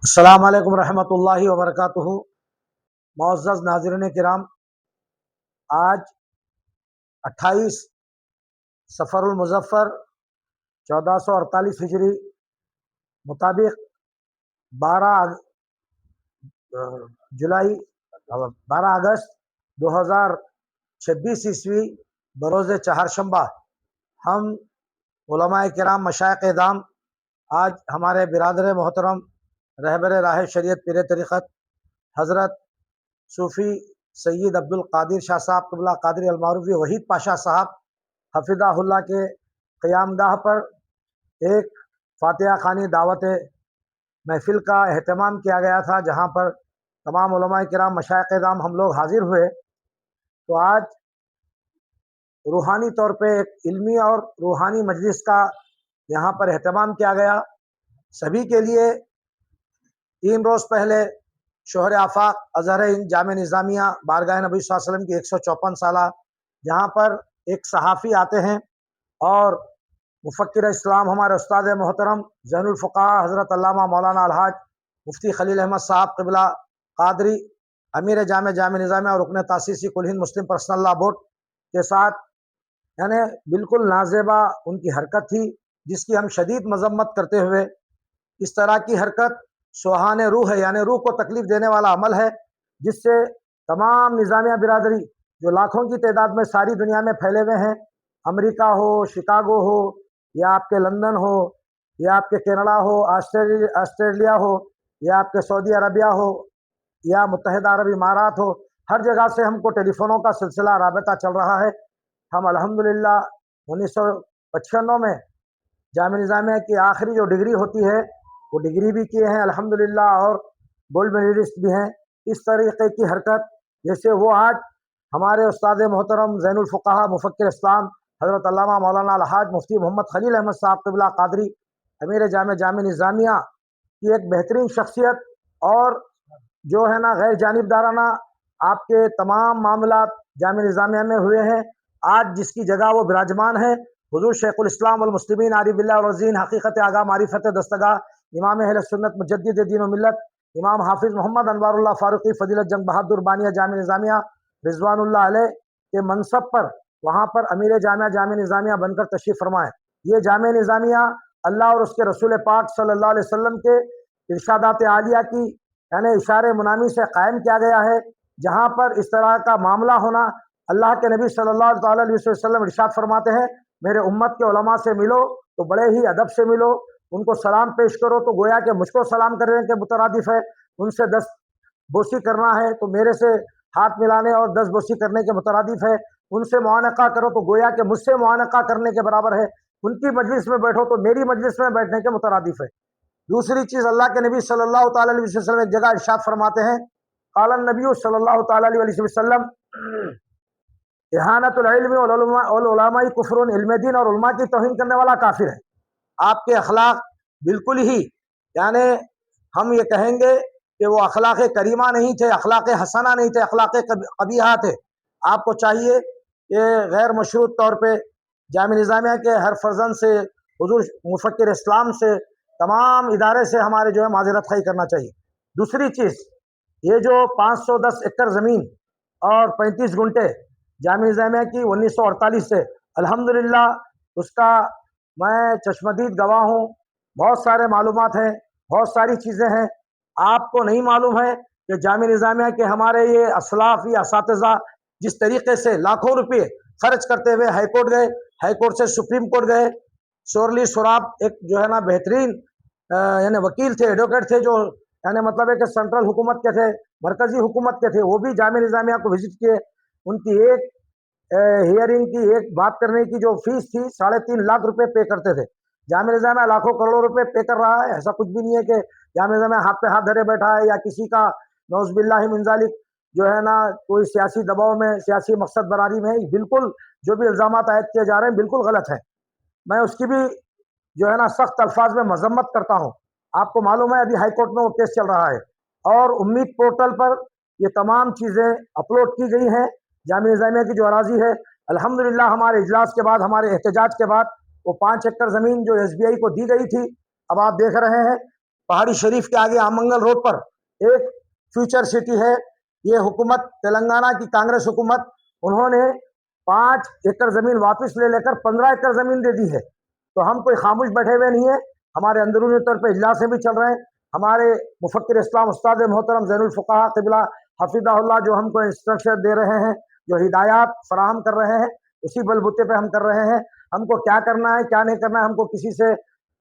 السلام علیکم ورحمۃ اللہ وبرکاتہ۔ معزز ناظرین کرام، آج 28 صفر المظفر 1448 ہجری مطابق 12 اگست 2026 عیسوی بروز چہارشنبہ ہم علماء کرام مشائخ اعظام آج ہمارے برادر محترم رہبر راہ شریعت پیر طریقت حضرت صوفی سید عبد القادر شاہ صاحب قبلہ قادری المعروفی وحید پاشا صاحب حفظہ اللہ کے قیام گاہ پر ایک فاتحہ خوانی دعوت محفل کا اہتمام کیا گیا تھا، جہاں پر تمام علماء کرام مشائخ اعظام ہم لوگ حاضر ہوئے۔ تو آج روحانی طور پہ ایک علمی اور روحانی مجلس کا یہاں پر اہتمام کیا گیا۔ سبھی کے لیے 3 روز پہلے شوہر آفاق اظہر ہند جامع نظامیہ بارگاہ نبی صلی اللہ علیہ وسلم کی 154 سالہ، جہاں پر ایک صحافی آتے ہیں اور مفکر اسلام ہمارے استاد محترم ذہن الفقہاء حضرت علامہ مولانا الحاج مفتی خلیل احمد صاحب قبلہ قادری امیر جامع نظامیہ اور رکن تاسیسی کل ہند مسلم پرسنل لا بورڈ کے ساتھ، یعنی بالکل نازیبا ان کی حرکت تھی، جس کی ہم شدید مذمت کرتے ہوئے، اس طرح کی حرکت سوہان روح ہے، یعنی روح کو تکلیف دینے والا عمل ہے، جس سے تمام نظامیہ برادری جو لاکھوں کی تعداد میں ساری دنیا میں پھیلے ہوئے ہیں، امریکہ ہو، شکاگو ہو، یا آپ کے لندن ہو، یا آپ کے کینیڈا ہو، آسٹریلیا ہو، یا آپ کے سعودی عربیہ ہو، یا متحدہ عرب امارات ہو، ہر جگہ سے ہم کو ٹیلی فونوں کا سلسلہ رابطہ چل رہا ہے۔ ہم الحمدللہ 1995 میں جامع نظامیہ کی آخری جو ڈگری ہوتی ہے وہ ڈگری بھی کیے ہیں الحمدللہ، اور گولڈ میڈلسٹ بھی ہیں۔ اس طریقے کی حرکت جیسے وہ آج ہمارے استاد محترم زین الفقہاء مفکر اسلام حضرت علامہ مولانا الحاج مفتی محمد خلیل احمد صاحب قبلہ قادری امیر جامع نظامیہ کی ایک بہترین شخصیت، اور جو ہے نا غیر جانبدارانہ آپ کے تمام معاملات جامع نظامیہ میں ہوئے ہیں، آج جس کی جگہ وہ براجمان ہے حضور شیخ الاسلام والمسلمین عارف باللہ والرزین حقیقت آگاہ معرفت دستگاہ امام اہل سنت مجدد دین و ملت امام حافظ محمد انوار اللہ فاروقی فضیلت جنگ بہادر بانیہ جامع نظامیہ رضوان اللہ علیہ کے منصب پر وہاں پر امیر جامع نظامیہ بن کر تشریف فرمائے۔ یہ جامع نظامیہ اللہ اور اس کے رسول پاک صلی اللہ علیہ وسلم کے ارشادات عالیہ کی یعنی اشارے منامی سے قائم کیا گیا ہے، جہاں پر اس طرح کا معاملہ ہونا، اللہ کے نبی صلی اللہ تعالی علیہ وسلم ارشاد فرماتے ہیں، میرے امت کے علماء سے ملو تو بڑے ہی ادب سے ملو، ان کو سلام پیش کرو تو گویا کہ مجھ کو سلام کرنے کے مترادف ہے، ان سے 10 بوسی کرنا ہے تو میرے سے ہاتھ ملانے اور 10 بوسی کرنے کے مترادف ہے، ان سے معانقہ کرو تو گویا کہ مجھ سے معانقہ کرنے کے برابر ہے، ان کی مجلس میں بیٹھو تو میری مجلس میں بیٹھنے کے مترادف ہے۔ دوسری چیز، اللہ کے نبی صلی اللہ تعالی علیہ وسلم ایک جگہ ارشاد فرماتے ہیں، قال النبی صلی اللہ تعالی علیہ وسلم احانت العلم والعلماء کفر، علم دین اور علماء کی توہین کرنے والا کافر ہے۔ آپ کے اخلاق بالکل ہی یعنی ہم یہ کہیں گے کہ وہ اخلاق کریمہ نہیں تھے، اخلاق حسنہ نہیں تھے، اخلاق قبیحہ تھے۔ آپ کو چاہیے کہ غیر مشروط طور پہ جامع نظامیہ کے ہر فرزند سے، حضور مفکر اسلام سے، تمام ادارے سے ہمارے جو ہے معذرت خواہی کرنا چاہیے۔ دوسری چیز، یہ جو 510 ایکڑ زمین اور 35 گنٹے جامع نظامیہ کی 1948 سے الحمدللہ اس کا میں چشمدید گواہ ہوں، بہت سارے معلومات ہیں، بہت ساری چیزیں ہیں۔ آپ کو نہیں معلوم ہے کہ جامع نظامیہ کے ہمارے یہ اسلاف یا اساتذہ جس طریقے سے لاکھوں روپے خرچ کرتے ہوئے ہائی کورٹ گئے، ہائی کورٹ سے سپریم کورٹ گئے، شورلی سوراب ایک جو ہے نا بہترین یعنی وکیل تھے، ایڈوکیٹ تھے، جو یعنی مطلب ہے کہ سینٹرل حکومت کے تھے، مرکزی حکومت کے تھے، وہ بھی جامع نظامیہ کو وزٹ کیے۔ ان کی ایک ہیئرنگ کی، ایک بات کرنے کی جو فیس تھی 3.5 لاکھ روپے پے کرتے تھے۔ جامع نظامیہ لاکھوں کروڑوں روپے پے کر رہا ہے، ایسا کچھ بھی نہیں ہے کہ جامع نظامیہ ہاتھ پہ ہاتھ دھرے بیٹھا ہے، یا کسی کا نعوذ باللہ من ذالک جو ہے نا کوئی سیاسی دباؤ میں، سیاسی مقصد براری میں، بالکل جو بھی الزامات عائد کیے جا رہے ہیں بالکل غلط ہیں۔ میں اس کی بھی جو ہے نا سخت الفاظ میں مذمت کرتا ہوں۔ آپ کو معلوم ہے ابھی ہائی کورٹ میں وہ کیس چل رہا ہے، اور امید پورٹل پر یہ تمام چیزیں اپلوڈ کی گئی ہیں۔ جامع نظامیہ کی جو اراضی ہے الحمدللہ ہمارے اجلاس کے بعد، ہمارے احتجاج کے بعد، وہ 5 ایکڑ زمین جو SBI کو دی گئی تھی، اب آپ دیکھ رہے ہیں پہاڑی شریف کے آگے آمنگل روڈ پر ایک فیوچر سٹی ہے. یہ حکومت تلنگانہ کی کانگریس حکومت انہوں نے 5 ایکڑ زمین واپس لے کر 15 ایکڑ زمین دے دی ہے. تو ہم کوئی خاموش بیٹھے ہوئے نہیں ہیں. ہمارے اندرونی طور پہ اجلاسیں بھی چل رہے ہیں. ہمارے مفکر اسلام استاد محترم زین الفقہاء قبلہ حفظہ اللہ جو ہم کو انسٹرکشن دے رہے ہیں، جو ہدایات فراہم کر رہے ہیں، اسی بل بوتے پہ ہم کر رہے ہیں. ہم کو کیا کرنا ہے کیا نہیں کرنا ہے، ہم کو کسی سے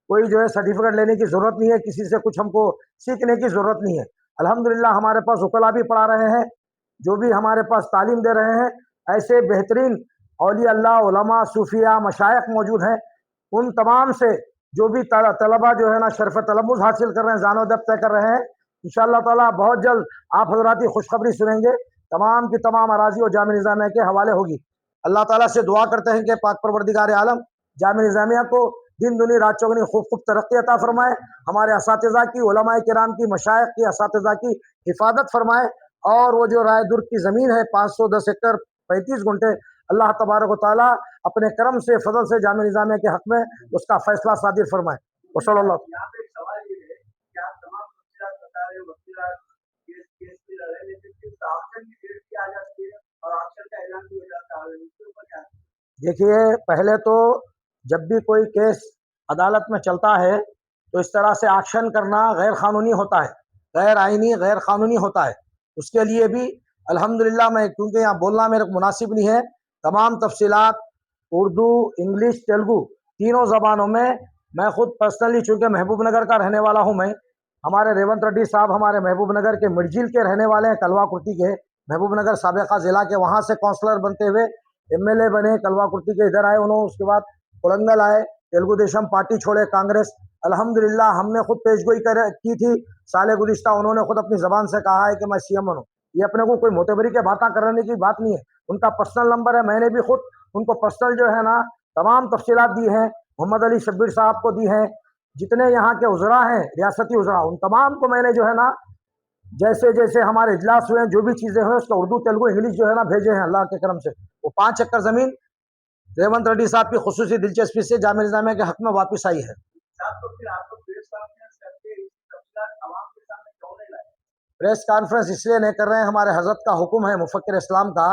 کوئی جو ہے سرٹیفکیٹ لینے کی ضرورت نہیں ہے، کسی سے کچھ ہم کو سیکھنے کی ضرورت نہیں ہے. الحمدللہ ہمارے پاس وکلا بھی پڑھا رہے ہیں، جو بھی ہمارے پاس تعلیم دے رہے ہیں. ایسے بہترین اولیاء اللہ، علماء، صوفیاء، مشائخ موجود ہیں. ان تمام سے جو بھی طلبہ جو ہے نا شرف تلمذ حاصل کر رہے ہیں، زان و دب طے کر رہے ہیں، انشاءاللہ تعالیٰ بہت جلد آپ حضرات کی خوشخبری سنیں گے. تمام کی تمام اراضی اور جامعہ نظامیہ کے حوالے ہوگی. اللہ تعالیٰ سے دعا کرتے ہیں کہ پاک پروردگار عالم جامعہ نظامیہ کو دن دنی رات چوگنی خوب ترقی عطا فرمائے. ہمارے اساتذہ کی، علماء کرام کی، مشائخ کی، اساتذہ کی حفاظت فرمائے. اور وہ جو رائے درگ کی زمین ہے 510 ایکڑ 35 گھنٹے، اللہ تبارک و تعالیٰ اپنے کرم سے، فضل سے جامعہ نظامیہ کے حق میں اس کا فیصلہ صادر فرمائے. وصلی اللہ. یہاں پہ ایک سوال یہ ہے کہ آپ تمام تفصیلات بتا رہے ہو، وکیلات کیس بھی لڑ رہے ہیں، لیکن پھر آپشن کی ڈیٹ بھی آ جاتی ہے اور آپشن کا اعلان بھی ہو جاتا ہے، اس کے اوپر کیا؟ دیکھیے، پہلے تو جب بھی کوئی کیس عدالت میں چلتا ہے تو اس طرح سے ایکشن کرنا غیر قانونی ہوتا ہے، غیر آئینی، غیر قانونی ہوتا ہے. اس کے لیے بھی الحمدللہ میں، کیونکہ یہاں بولنا میرے کو مناسب نہیں ہے، تمام تفصیلات اردو، انگلش، تیلگو تینوں زبانوں میں خود پرسنلی، چونکہ محبوب نگر کا رہنے والا ہوں میں، ہمارے ریونت ریڈی صاحب ہمارے محبوب نگر کے مرجیل کے رہنے والے ہیں، کلوا کرتی کے، محبوب نگر سابقہ ضلع کے، وہاں سے کونسلر بنتے ہوئے MLA بنے، کلوا کرتی کے ادھر آئے انہوں، اس کے بعد کولنگل آئے، تیلگو دیشم پارٹی چھوڑے، کانگریس. الحمدللہ ہم نے خود پیشگوئی کی تھی سال گزشتہ، انہوں نے خود اپنی زبان سے کہا ہے کہ میں CM بنوں. یہ اپنے کو کوئی معتبری کے باتیں کرنے کی بات نہیں ہے، ان کا پرسنل نمبر ہے. میں نے بھی خود ان کو پرسنل جو ہے نا تمام تفصیلات دی ہیں، محمد علی شبیر صاحب کو دی ہیں، جتنے یہاں کے وزراء ہیں، ریاستی وزراء، ان تمام کو میں نے جو ہے نا جیسے جیسے ہمارے اجلاس ہوئے ہیں، جو بھی چیزیں ہوئیں اس کا اردو، تیلگو، انگلش جو ہے نا بھیجے ہیں اللہ کے کرم سے. وہ 5 ایکڑ زمین ریونت ریڈی صاحب کی خصوصی دلچسپی سے جامعہ نظامیہ کے حق میں واپس آئی ہے. پریس کانفرنس اس لیے نہیں کر رہے ہیں، ہمارے حضرت کا حکم ہے، مفکر اسلام کا،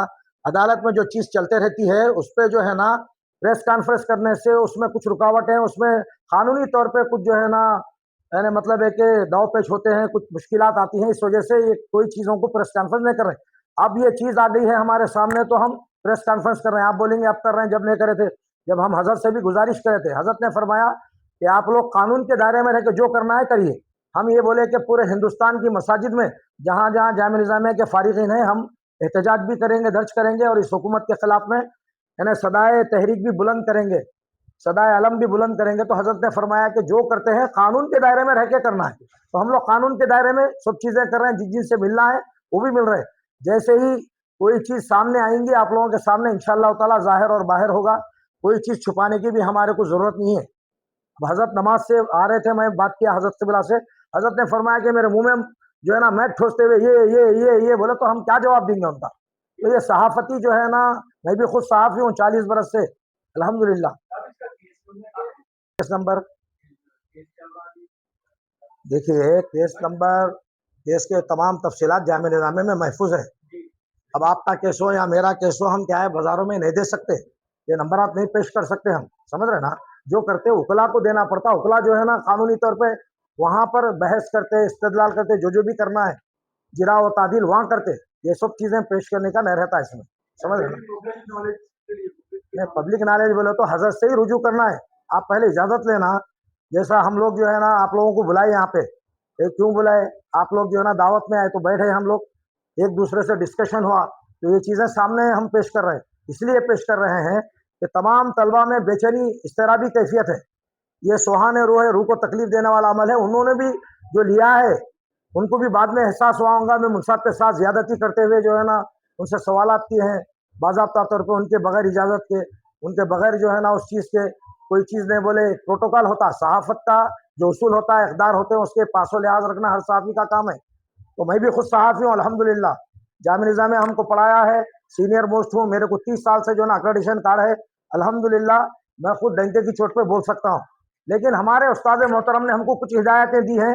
عدالت میں جو چیز چلتے رہتی ہے اس پہ جو ہے نا پریس کانفرنس کرنے سے اس میں کچھ رکاوٹیں، اس میں قانونی طور پہ کچھ جو ہے نا یعنی مطلب ہے کہ داؤ پیچ ہوتے ہیں، کچھ مشکلات آتی ہیں، اس وجہ سے یہ کوئی چیزوں کو پریس کانفرنس نہیں کر رہے. اب یہ چیز آ گئی ہے ہمارے سامنے تو ہم پریس کانفرنس کر رہے ہیں. آپ بولیں گے اب کر رہے ہیں، جب نہیں کرے تھے، جب ہم حضرت سے بھی گزارش کرے تھے، حضرت نے فرمایا کہ آپ لوگ قانون کے دائرے میں رہ کے جو کرنا ہے کریے. ہم یہ بولے کہ پورے ہندوستان کی مساجد میں جہاں جہاں جامعہ نظامیہ کے فارغین ہیں، ہم احتجاج بھی کریں گے، درج کریں گے، اور اس حکومت کے خلاف میں یعنی صدائے تحریک بھی بلند کریں گے، صدائے علم بھی بلند کریں گے. تو حضرت نے فرمایا کہ جو کرتے ہیں قانون کے دائرے میں رہ کے کرنا ہے. تو ہم لوگ قانون کے دائرے میں سب چیزیں کر رہے ہیں، جن سے ملنا ہے وہ بھی مل رہے ہیں. جیسے ہی کوئی چیز سامنے آئیں گی آپ لوگوں کے سامنے انشاءاللہ تعالیٰ ظاہر اور باہر ہوگا. کوئی چیز چھپانے کی بھی ہمارے کو ضرورت نہیں ہے. حضرت نماز سے آ رہے تھے، میں بات کیا حضرت قبلہ سے، حضرت نے فرمایا کہ میرے منہ میں جو ہے نا میٹ ٹھوستے ہوئے یہ بولے تو ہم کیا جواب دیں گے ان کا. تو یہ صحافتی جو ہے نا، میں بھی خود صحافی ہوں 40 برس سے الحمدللہ. کیس نمبر دیکھیے، کیس نمبر، کیس کے تمام تفصیلات جامعہ نظامیہ میں محفوظ ہے. اب آپ کا کیس ہو یا میرا کیس ہو، ہم کیا ہے بازاروں میں نہیں دے سکتے، یہ نمبرات نہیں پیش کر سکتے ہم، سمجھ رہے نا. جو کرتے وکلا کو دینا پڑتا، وکلا جو ہے نا قانونی طور پہ وہاں پر بحث کرتے، استدلال کرتے، جو بھی کرنا ہے جرا و تعدیل وہاں کرتے. یہ سب چیزیں پیش کرنے کا نہیں رہتا اس میں، سمجھ رہے نا. پبلک نالج بولے تو حضرت سے ہی رجوع کرنا ہے. آپ پہلے اجازت لینا، جیسا ہم لوگ جو ہے نا آپ لوگوں کو بلائے یہاں پہ، کیوں بلائے؟ آپ لوگ جو ہے نا دعوت میں آئے تو بیٹھے، ہم لوگ ایک دوسرے سے ڈسکشن ہوا، تو یہ چیزیں سامنے ہم پیش کر رہے ہیں. اس لیے پیش کر رہے ہیں کہ تمام طلبہ میں بے چینی، اضطرابی کیفیت ہے. یہ سوہان روح ہے، روح کو تکلیف دینے والا عمل ہے. انہوں نے بھی جو لیا ہے ان کو بھی بعد میں احساس ہوا ہوگا. میں منصف کے ساتھ زیادتی کرتے ہوئے جو ہے نا ان سے سوالات کیے ہیں باضابطہ طور پہ، ان کے بغیر اجازت کے، ان کے بغیر جو ہے نا اس چیز کے کوئی چیز نہیں بولے. پروٹوکال ہوتا ہے صحافت کا، جو اصول ہوتا ہے، اقدار ہوتے ہیں، اس کے پاس و لحاظ رکھنا ہر صحافی کا کام ہے. تو میں بھی خود صحافی ہوں الحمدللہ. جامعہ نظامیہ ہم کو پڑھایا ہے، سینئر موسٹ ہوں، میرے کو 30 سال سے جو ہے نا اکریڈیشن کارڈ ہے الحمدللہ. میں خود ڈنکے کی چوٹ پہ بول سکتا ہوں. لیکن ہمارے استاد محترم نے ہم کو کچھ ہدایتیں دی ہیں